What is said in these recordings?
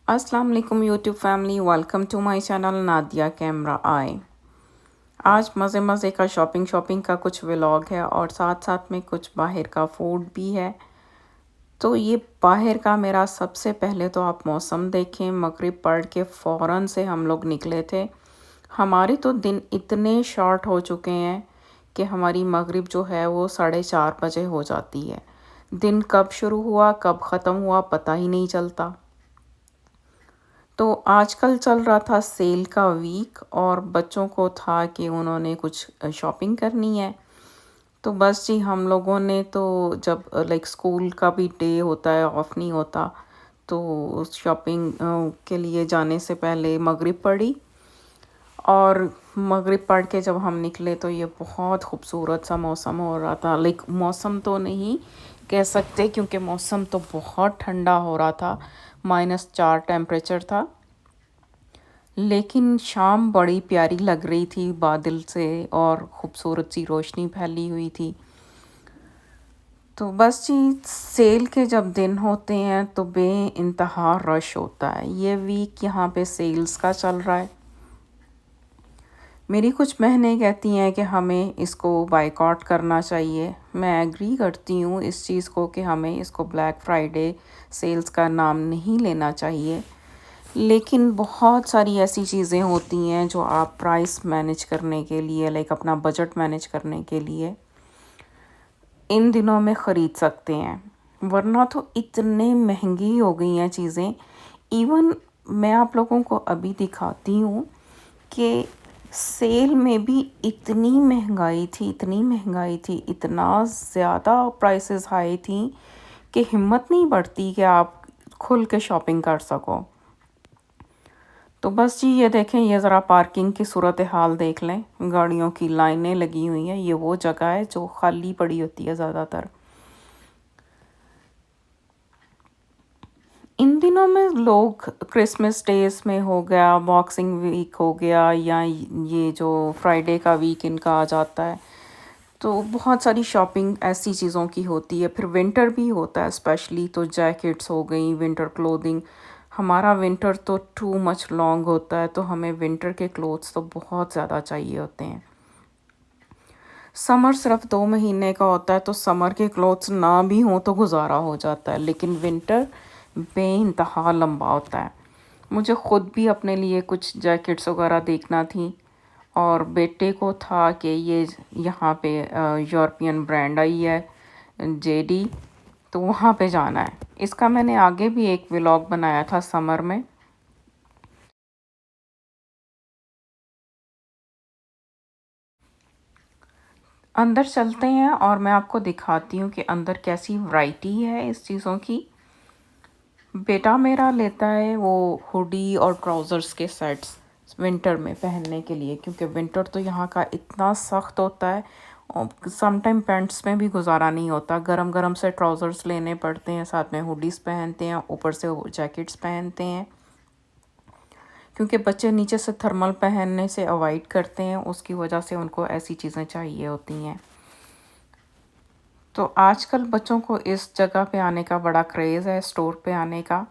अस्सलाम वालेकुम YouTube family, welcome to my channel Nadia camera आई। आज मज़े का शॉपिंग का कुछ व्लॉग है और साथ साथ में कुछ बाहर का फूड भी है। तो ये बाहर का मेरा सबसे पहले तो आप मौसम देखें, मगरिब पढ़ के फ़ौरन से हम लोग निकले थे। हमारे तो दिन इतने शॉर्ट हो चुके हैं कि हमारी मगरिब जो है वो 4:30 बजे हो जाती है। दिन कब शुरू हुआ कब ख़त्म हुआ पता ही नहीं चलता। तो आजकल चल रहा था सेल का वीक और बच्चों को था कि उन्होंने कुछ शॉपिंग करनी है। तो बस जी हम लोगों ने तो जब लाइक स्कूल का भी डे होता है, ऑफ नहीं होता, तो शॉपिंग के लिए जाने से पहले मगरिब पढ़ी। और मगरिब पढ़ के जब हम निकले तो ये बहुत खूबसूरत सा मौसम हो रहा था। लाइक मौसम तो नहीं कह सकते क्योंकि मौसम तो बहुत ठंडा हो रहा था, -4 टेम्परेचर था। लेकिन शाम बड़ी प्यारी लग रही थी बादल से और खूबसूरत सी रोशनी फैली हुई थी। तो बस जी सेल के जब दिन होते हैं तो बेइंतहा रश होता है। ये वीक यहाँ पे सेल्स का चल रहा है। मेरी कुछ बहनें कहती हैं कि हमें इसको बायकॉट करना चाहिए। मैं एग्री करती हूँ इस चीज़ को कि हमें इसको ब्लैक फ्राइडे सेल्स का नाम नहीं लेना चाहिए। लेकिन बहुत सारी ऐसी चीज़ें होती हैं जो आप प्राइस मैनेज करने के लिए, लाइक अपना बजट मैनेज करने के लिए इन दिनों में ख़रीद सकते हैं। वरना तो इतने महंगी हो गई हैं चीज़ें। इवन मैं आप लोगों को अभी दिखाती हूँ कि सेल में भी इतनी महंगाई थी, इतना ज़्यादा प्राइसेस हाई थी कि हिम्मत नहीं बढ़ती कि आप खुल के शॉपिंग कर सको। तो बस जी ये देखें, ये ज़रा पार्किंग की सूरत हाल देख लें। गाड़ियों की लाइनें लगी हुई हैं। ये वो जगह है जो खाली पड़ी होती है ज़्यादातर। इन दिनों में लोग क्रिसमस डेज में हो गया, बॉक्सिंग वीक हो गया, या ये जो फ्राइडे का वीक इनका आ जाता है, तो बहुत सारी शॉपिंग ऐसी चीज़ों की होती है। फिर विंटर भी होता है स्पेशली, तो जैकेट्स हो गई, विंटर क्लोथिंग। हमारा विंटर तो टू मच लॉन्ग होता है, तो हमें विंटर के क्लोथ्स तो बहुत ज़्यादा चाहिए होते हैं। समर सिर्फ 2 महीने का होता है, तो समर के क्लोथ्स ना भी हों तो गुजारा हो जाता है। लेकिन विंटर बेइंतहा लंबा होता है। मुझे ख़ुद भी अपने लिए कुछ जैकेट्स वगैरह देखना थी और बेटे को था कि ये यहाँ पे यूरोपियन ब्रांड आई है जेडी, तो वहाँ पे जाना है। इसका मैंने आगे भी एक व्लॉग बनाया था समर में। अंदर चलते हैं और मैं आपको दिखाती हूँ कि अंदर कैसी वैरायटी है इस चीज़ों की। बेटा मेरा लेता है वो हुडी और ट्राउज़र्स के सेट्स विंटर में पहनने के लिए, क्योंकि विंटर तो यहाँ का इतना सख्त होता है और सम टाइम पैंट्स में भी गुजारा नहीं होता। गरम गरम से ट्राउज़र्स लेने पड़ते हैं, साथ में हुडीज़ पहनते हैं, ऊपर से जैकेट्स पहनते हैं, क्योंकि बच्चे नीचे से थर्मल पहनने से अवॉइड करते हैं। उसकी वजह से उनको ऐसी चीज़ें चाहिए होती हैं। तो आजकल बच्चों को इस जगह पे आने का बड़ा क्रेज़ है, स्टोर पे आने का।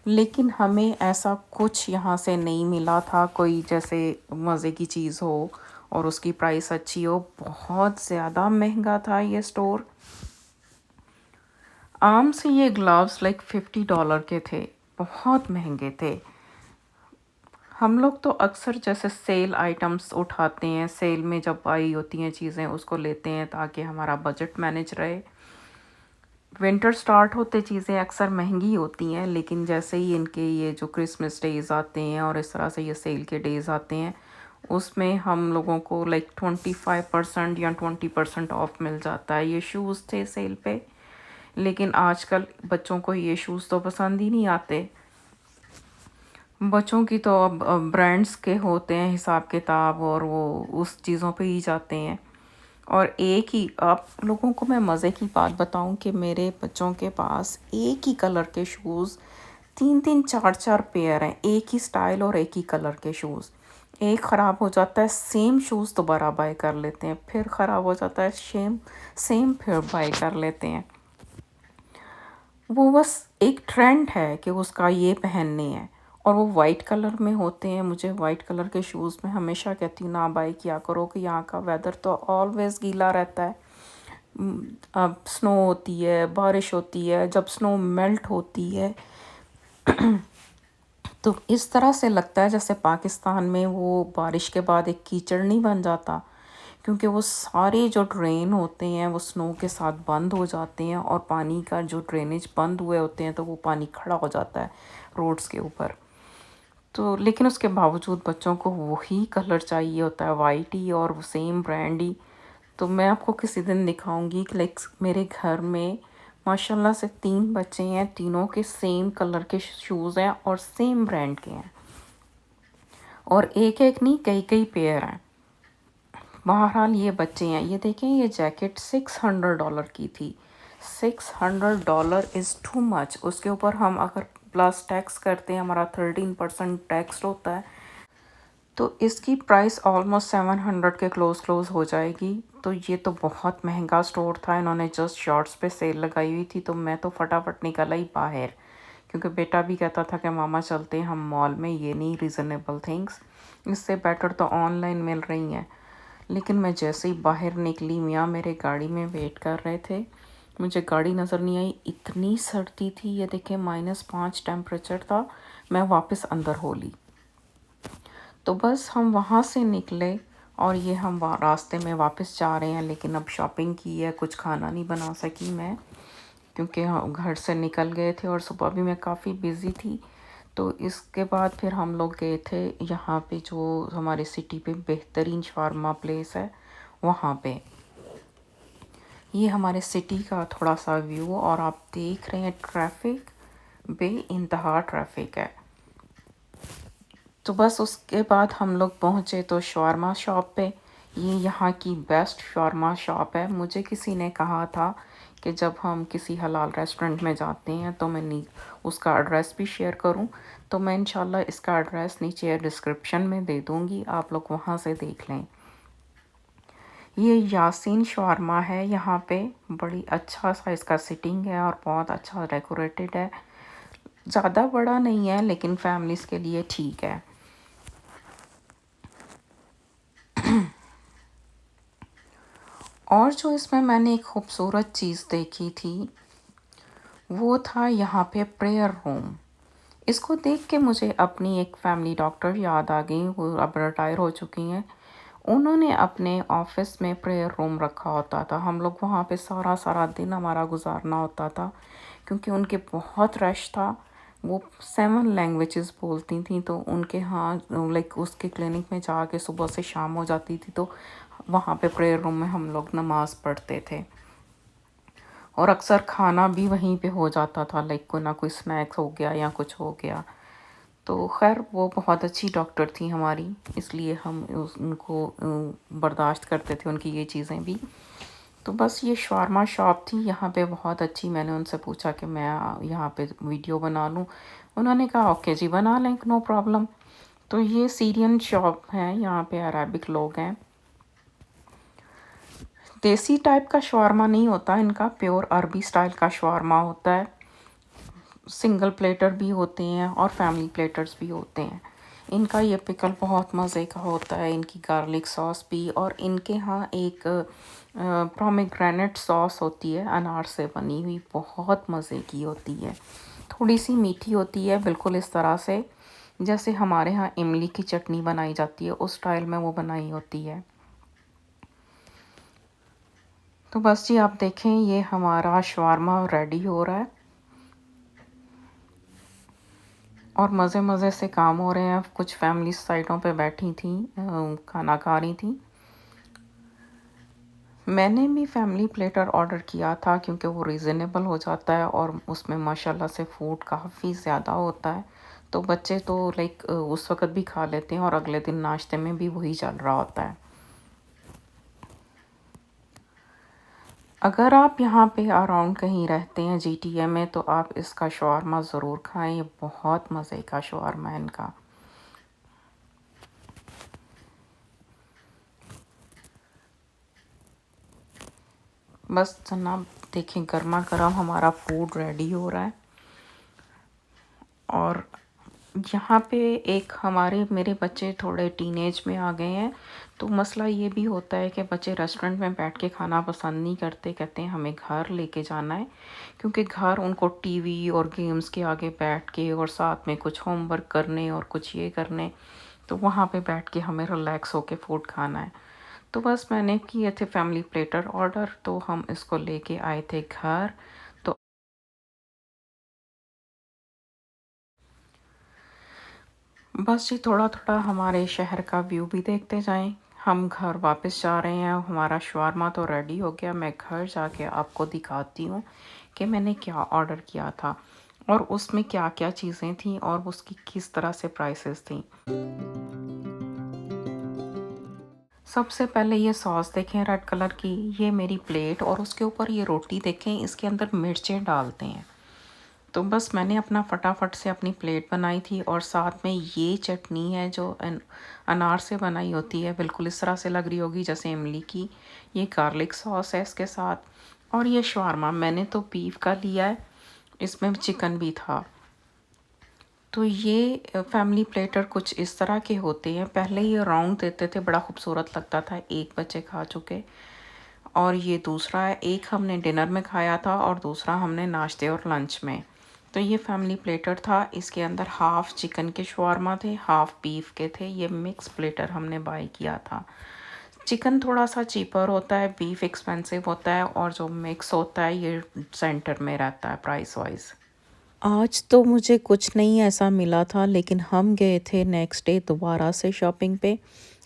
लेकिन हमें ऐसा कुछ यहाँ से नहीं मिला था कोई जैसे मज़े की चीज़ हो और उसकी प्राइस अच्छी हो। बहुत ज़्यादा महंगा था ये स्टोर। आम से ये ग्लव्स लाइक $50 के थे, बहुत महंगे थे। हम लोग तो अक्सर जैसे सेल आइटम्स उठाते हैं, सेल में जब आई होती हैं चीज़ें उसको लेते हैं ताकि हमारा बजट मैनेज रहे। विंटर स्टार्ट होते चीज़ें अक्सर महंगी होती हैं, लेकिन जैसे ही इनके ये जो क्रिसमस डेज़ आते हैं और इस तरह से ये सेल के डेज़ आते हैं, उसमें हम लोगों को लाइक 25% या 20% ऑफ मिल जाता है। ये शूज़ थे सेल पे, लेकिन आजकल बच्चों को ये शूज़ तो पसंद ही नहीं आते। बच्चों की तो अब ब्रांड्स के होते हैं हिसाब किताब, और वो उस चीज़ों पे ही जाते हैं। और एक ही, आप लोगों को मैं मज़े की बात बताऊं कि मेरे बच्चों के पास एक ही कलर के शूज़ 3-3 4-4 पेयर हैं, एक ही स्टाइल और एक ही कलर के शूज़। एक ख़राब हो जाता है, सेम शूज़ दोबारा बाय कर लेते हैं, फिर ख़राब हो जाता है, सेम सेम फिर बाय कर लेते हैं। वो बस एक ट्रेंड है कि उसका ये पहनने हैं, और वो वाइट कलर में होते हैं। मुझे वाइट कलर के शूज़ मैं हमेशा कहती हूँ ना बाय किया करो, कि यहाँ का वेदर तो ऑलवेज़ गीला रहता है। अब स्नो होती है, बारिश होती है, जब स्नो मेल्ट होती है तो इस तरह से लगता है जैसे पाकिस्तान में वो बारिश के बाद एक कीचड़ नहीं बन जाता, क्योंकि वो सारे जो ड्रेन होते हैं वो स्नो के साथ बंद हो जाते हैं, और पानी का जो ड्रेनेज बंद हुए होते हैं तो वो पानी खड़ा हो जाता है रोड्स के ऊपर। तो लेकिन उसके बावजूद बच्चों को वही कलर चाहिए होता है, वाइट ही और सेम ब्रांड ही। तो मैं आपको किसी दिन दिखाऊंगी कि लाइक मेरे घर में माशाल्लाह से 3 बच्चे हैं, तीनों के सेम कलर के शूज़ हैं और सेम ब्रांड के हैं, और एक एक नहीं, कई कई पेयर हैं। बहरहाल ये बच्चे हैं। ये देखें, ये जैकेट $600 की थी। $600 इज़ टू मच। उसके ऊपर हम अगर प्लस टैक्स करते हैं, हमारा 13% टैक्स होता है, तो इसकी प्राइस ऑलमोस्ट 700 के क्लोज हो जाएगी। तो ये तो बहुत महंगा स्टोर था, इन्होंने जस्ट शॉर्ट्स पे सेल लगाई हुई थी, तो मैं तो फटाफट निकल आई बाहर, क्योंकि बेटा भी कहता था कि मामा चलते हैं हम मॉल में, ये नहीं रीज़नेबल थिंग्स, इससे बेटर तो ऑनलाइन मिल रही हैं। लेकिन मैं जैसे ही बाहर निकली, मियाँ मेरे गाड़ी में वेट कर रहे थे, मुझे गाड़ी नज़र नहीं आई, इतनी सर्दी थी। ये देखें, -5 टेम्परेचर था। मैं वापस अंदर हो ली। तो बस हम वहाँ से निकले, और ये हम रास्ते में वापस जा रहे हैं। लेकिन अब शॉपिंग की है, कुछ खाना नहीं बना सकी मैं, क्योंकि हम घर से निकल गए थे और सुबह भी मैं काफ़ी बिज़ी थी। तो इसके बाद फिर हम लोग गए थे यहाँ पे, जो हमारे सिटी पे बेहतरीन शावरमा प्लेस है, वहाँ पे। ये हमारे सिटी का थोड़ा सा व्यू, और आप देख रहे हैं ट्रैफिक, बेइंतहा ट्रैफिक है। तो बस उसके बाद हम लोग पहुँचे तो शावरमा शॉप पे। ये यहाँ की बेस्ट शावरमा शॉप है। मुझे किसी ने कहा था कि जब हम किसी हलाल रेस्टोरेंट में जाते हैं तो मैं उसका एड्रेस भी शेयर करूं, तो मैं इंशाल्लाह इसका एड्रेस नीचे डिस्क्रिप्शन में दे दूंगी, आप लोग वहां से देख लें। ये यासीन शावरमा है यहाँ पे, बड़ी अच्छा सा इसका सिटिंग है और बहुत अच्छा डेकोरेटेड है। ज़्यादा बड़ा नहीं है, लेकिन फैमिलीज़ के लिए ठीक है। और जो इसमें मैंने एक खूबसूरत चीज़ देखी थी, वो था यहाँ पे प्रेयर रूम। इसको देख के मुझे अपनी एक फैमिली डॉक्टर याद आ गई, वो अब रिटायर हो चुकी हैं। उन्होंने अपने ऑफिस में प्रेयर रूम रखा होता था, हम लोग वहाँ पे सारा सारा दिन हमारा गुजारना होता था, क्योंकि उनके बहुत रश था। वो 7 लैंग्वेजेस बोलती थी, तो उनके यहाँ लाइक उसके क्लिनिक में जाके सुबह से शाम हो जाती थी, तो वहाँ पे प्रेयर रूम में हम लोग नमाज़ पढ़ते थे, और अक्सर खाना भी वहीं पे हो जाता था, लाइक कोई ना कोई स्नैक्स हो गया या कुछ हो गया। तो खैर वो बहुत अच्छी डॉक्टर थी हमारी, इसलिए हम उनको बर्दाश्त करते थे उनकी ये चीज़ें भी। तो बस ये शावरमा शॉप थी यहाँ पे बहुत अच्छी। मैंने उनसे पूछा कि मैं यहाँ पे वीडियो बना लूँ, उन्होंने कहा ओके जी बना लें, नो प्रॉब्लम। तो ये सीरियन शॉप है, यहाँ पे अरबिक लोग हैं। देसी टाइप का शवारमा नहीं होता इनका, प्योर अरबी स्टाइल का शवारमा होता है। सिंगल प्लेटर भी होते हैं और फैमिली प्लेटर्स भी होते हैं। इनका ये पिकल बहुत मज़े का होता है, इनकी गार्लिक सॉस भी, और इनके यहाँ एक प्रोमेग्रेनेट सॉस होती है अनार से बनी हुई, बहुत मज़े की होती है। थोड़ी सी मीठी होती है, बिल्कुल इस तरह से जैसे हमारे यहाँ इमली की चटनी बनाई जाती है, उस स्टाइल में वो बनाई होती है। तो बस जी आप देखें, ये हमारा शवारमा रेडी हो रहा है और मज़े मज़े से काम हो रहे हैं। कुछ फैमिली साइडों पे बैठी थी, खाना खा रही थी। मैंने भी फैमिली प्लेटर ऑर्डर किया था क्योंकि वो रीज़नेबल हो जाता है और उसमें माशाल्लाह से फूड काफ़ी ज़्यादा होता है। तो बच्चे तो लाइक उस वक़्त भी खा लेते हैं और अगले दिन नाश्ते में भी वही चल रहा होता है। अगर आप यहाँ पे अराउंड कहीं रहते हैं जीटीए में तो आप इसका शवारमा ज़रूर खाएँ, ये बहुत मज़े का शवारमा है इनका। बस जनाब देखें गरमा-गरम हमारा फूड रेडी हो रहा है और यहाँ पे एक हमारे मेरे बच्चे थोड़े टीनेज में आ गए हैं, तो मसला ये भी होता है कि बच्चे रेस्टोरेंट में बैठ के खाना पसंद नहीं करते, कहते हैं हमें घर लेके जाना है क्योंकि घर उनको टीवी और गेम्स के आगे बैठ के और साथ में कुछ होमवर्क करने और कुछ ये करने, तो वहाँ पे बैठ के हमें रिलैक्स होके फूड खाना है। तो बस मैंने किए थे फैमिली प्लेटर ऑर्डर, तो हम इसको लेके आए थे घर। तो बस जी थोड़ा-थोड़ा हमारे शहर का व्यू भी देखते जाएँ। हम घर वापस जा रहे हैं, हमारा शवारमा तो रेडी हो गया, मैं घर जाके आपको दिखाती हूँ कि मैंने क्या ऑर्डर किया था और उसमें क्या-क्या चीज़ें थीं और उसकी किस तरह से प्राइसेस थीं। सबसे पहले ये सॉस देखें रेड कलर की, ये मेरी प्लेट और उसके ऊपर ये रोटी देखें, इसके अंदर मिर्चें डालते हैं। तो बस मैंने अपना फटाफट से अपनी प्लेट बनाई थी और साथ में ये चटनी है जो अनार से बनाई होती है, बिल्कुल इस तरह से लग रही होगी जैसे इमली की। ये गार्लिक सॉस है इसके साथ और ये शवारमा मैंने तो बीफ का लिया है, इसमें चिकन भी था। तो ये फैमिली प्लेटर कुछ इस तरह के होते हैं। पहले ये राउंड देते थे, बड़ा खूबसूरत लगता था, एक बच्चे खा चुके और ये दूसरा है, एक हमने डिनर में खाया था और दूसरा हमने नाश्ते और लंच में। तो ये फैमिली प्लेटर था, इसके अंदर हाफ़ चिकन के शवारमा थे, हाफ़ बीफ के थे। ये मिक्स प्लेटर हमने बाय किया था। चिकन थोड़ा सा चीपर होता है, बीफ एक्सपेंसिव होता है और जो मिक्स होता है ये सेंटर में रहता है प्राइस वाइज। आज तो मुझे कुछ नहीं ऐसा मिला था लेकिन हम गए थे नेक्स्ट डे दोबारा से शॉपिंग पे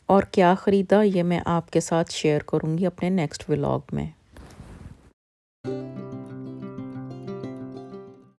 और क्या ख़रीदा ये मैं आपके साथ शेयर करूँगी अपने नेक्स्ट व्लॉग में।